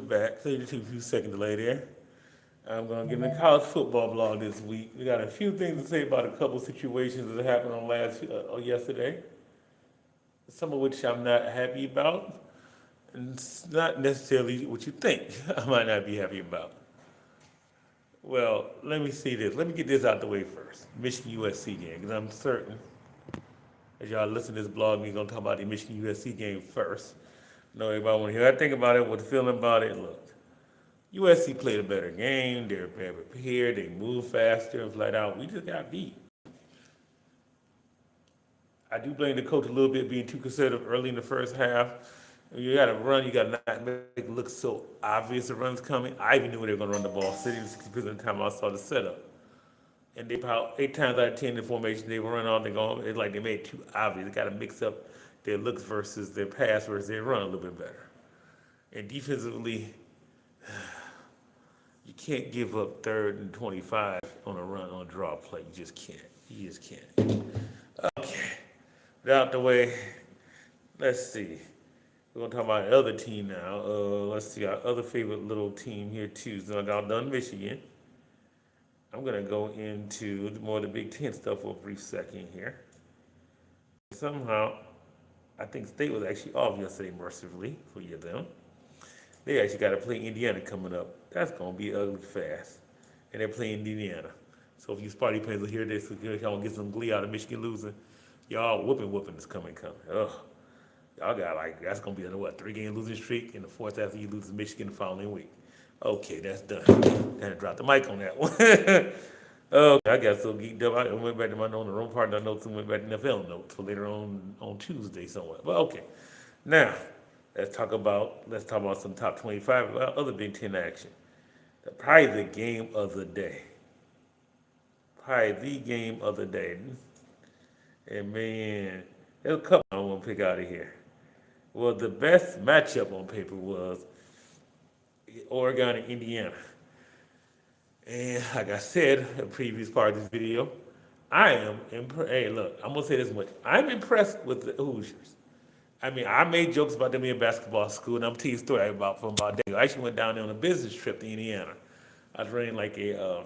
back. 32 few second delay there. I'm going to get in the college football blog this week. We got a few things to say about a couple situations that happened on yesterday, some of which I'm not happy about, and it's not necessarily what you think I might not be happy about. Well, let me see this. Let me get this out the way first. Michigan USC game, because I'm certain as y'all listen to this blog, we're going to talk about the Michigan USC game first. I know everybody want to hear. I think about it, what the feeling about it. Look, USC played a better game. They're better prepared. They moved faster and flat out. We just got beat. I do blame the coach a little bit being too conservative early in the first half. You got to run. You got to not make it look so obvious the run's coming. I even knew they were going to run the ball. 60% of the time I saw the setup. And they about 8 times out of 10 in the formation, they were running on. It's like they made it too obvious. They got to mix up their looks versus their pass versus their run a little bit better. And defensively, you can't give up 3rd and 25 on a run on a draw play. You just can't. You just can't. Okay. Out the way. Let's see. We're gonna talk about the other team now. Let's see our other favorite little team here too. So I got done Michigan. I'm gonna go into more of the Big Ten stuff for a brief second here. Somehow, I think State was actually off yesterday, mercifully for you them. They actually got to play Indiana coming up. That's gonna be ugly fast, and they're playing Indiana. So if you Sparty fans will hear this, y'all want to get some glee out of Michigan losing, y'all whooping is coming. Ugh. Y'all got that's gonna be another 3-game losing streak, and the fourth after you lose to Michigan the following week. Okay, that's done. And I dropped the mic on that one. Oh, I got so geeked up. I went back to my on the wrong part of the notes and went back to NFL notes for later on Tuesday somewhere. But okay, now let's talk about some top 25 other Big Ten action. Probably the game of the day. Probably the game of the day. And man, there's a couple I want to pick out of here. Well, the best matchup on paper was Oregon and Indiana. And like I said in the previous part of this video, I am impressed. Hey, look, I'm gonna say this much: I'm impressed with the Hoosiers. I mean, I made jokes about them being basketball school, and I'm telling you a story from about a day ago. I actually went down there on a business trip to Indiana. I was running like a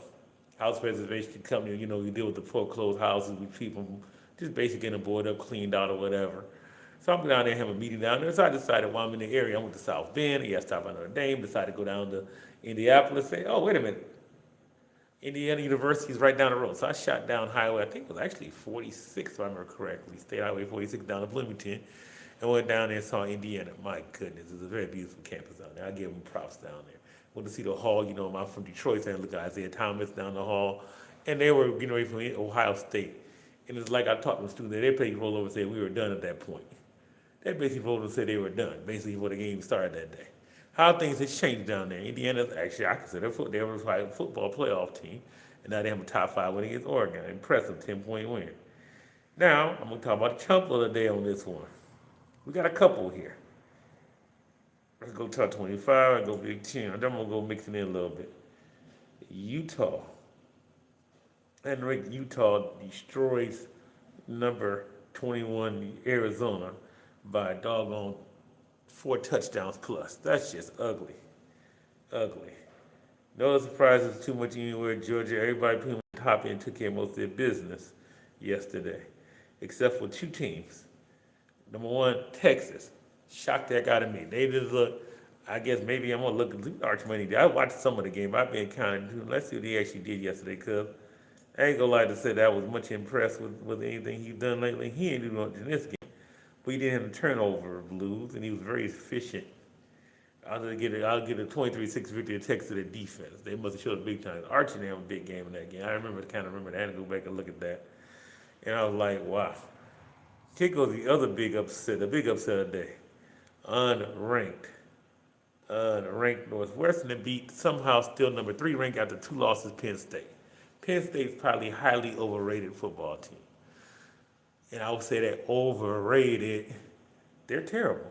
house preservation company. You know, we deal with the foreclosed houses. We keep them just basically getting boarded up, cleaned out, or whatever. So I'm down there having a meeting down there. So I decided while I'm in the area, I went to South Bend. I stopped by Notre Dame. Decided to go down to Indianapolis. Say, oh, wait a minute. Indiana University is right down the road. So I shot down highway, I think it was actually 46, if I remember correctly, State Highway 46 down to Bloomington, and went down there and saw Indiana. My goodness, it's a very beautiful campus down there. I give them props down there. Went to see the hall, you know, I'm from Detroit, so I look at Isaiah Thomas down the hall, and they were getting ready from Ohio State. And it's like I talked to the students, they basically rolled over and said we were done at that point. They basically rolled over and said they were done, basically before the game started that day. How things have changed down there. Indiana's actually, I consider they were a football playoff team, and now they have a top 5 win against Oregon. Impressive 10-point win. Now, I'm going to talk about the chump of the day on this one. We got a couple here. Let's go top 25, I go Big 10. I'm going to go mix it in a little bit. Utah. And Utah destroys number 21 Arizona by a doggone 4 touchdowns plus. That's just ugly. Ugly. No surprises too much anywhere. Georgia, everybody pretty much top end took care of most of their business yesterday, except for 2 teams. Number 1, Texas. Shocked that out of me. They just look, I guess maybe I'm going to look at Arch Money. I watched some of the game. I've been kind of, let's see what he actually did yesterday, because I ain't going to lie to say that I was much impressed with anything he's done lately. He ain't doing much in this game. But he didn't have a turnover of blues, and he was very efficient. I'll get a 23-6 victory to Texas their defense. They must have showed a big time. Archie didn't have a big game in that game. I remember that. I had to go back and look at that. And I was like, wow. Here goes the other big upset of the day. Unranked Northwestern to beat somehow still number 3 ranked after 2 losses Penn State. Penn State's probably a highly overrated football team. And I would say that overrated, they're terrible.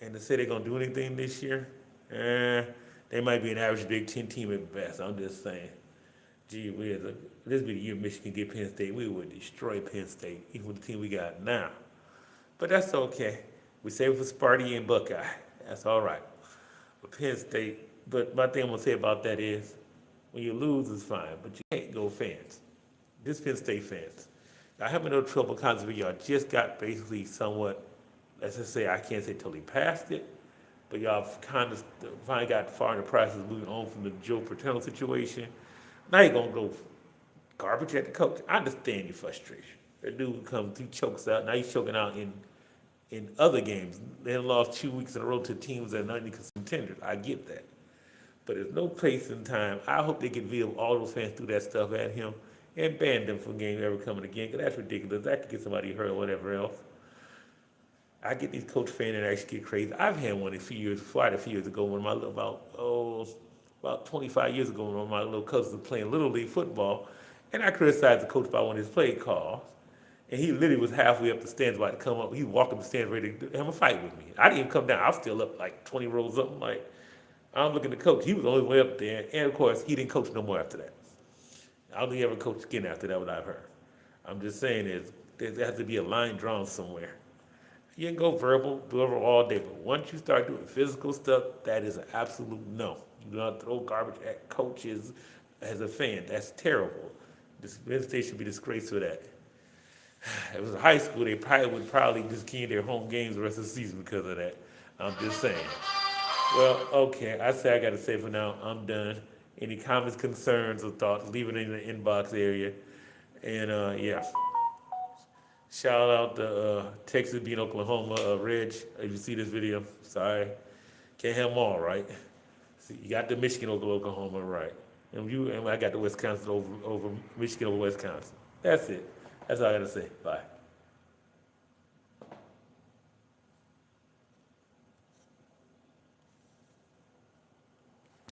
And to say they're going to do anything this year, they might be an average Big Ten team at best. I'm just saying. Gee whiz, this be the year Michigan get Penn State. We would destroy Penn State, even with the team we got now. But that's okay. We save it for Sparty and Buckeye. That's all right. with Penn State. But my thing I'm gonna say about that is, when you lose is fine, but you can't go fans. This Penn State fans. I having no trouble constantly. Y'all just got basically somewhat, let's just say, I can't say totally past it, but y'all kind of finally got far in the process of moving on from the Joe Paterno situation. Now you're gonna go garbage at the coach. I understand your frustration. That dude comes, he chokes out. Now he's choking out in other games. They lost 2 weeks in a row to teams that are not even contenders. I get that. But there's no place in time. I hope they can veil all those fans threw that stuff at him and ban them from game ever coming again, because that's ridiculous. That could get somebody hurt or whatever else. I get these coach fans that actually get crazy. I've had one a few years before. I had a few years ago when my little, about 25 years ago when my little cousins were playing Little League football, and I criticized the coach about one of his play calls. And he literally was halfway up the stands about to come up. He walked up the stands ready to have a fight with me. I didn't even come down. I was still up like 20 rows up. I'm like, I'm looking at the coach. He was the only way up there. And of course, he didn't coach no more after that. I don't think he ever coached again after that, what I've heard. I'm just saying is there has to be a line drawn somewhere. You can go verbal all day, but once you start doing physical stuff, that is an absolute no. You do not throw garbage at coaches as a fan. That's terrible. This state should be disgraced for that. If it was high school, they probably would just keep their home games the rest of the season because of that. I'm just saying. Well, okay, I say I got to say for now, I'm done. Any comments, concerns, or thoughts, leave it in the inbox area. And yeah, shout out to Texas beating Oklahoma. Reg, if you see this video, sorry, can't have them all, right? See, you got the Michigan over Oklahoma, right? And I got the Wisconsin over Michigan over Wisconsin. That's it. That's all I got to say. Bye.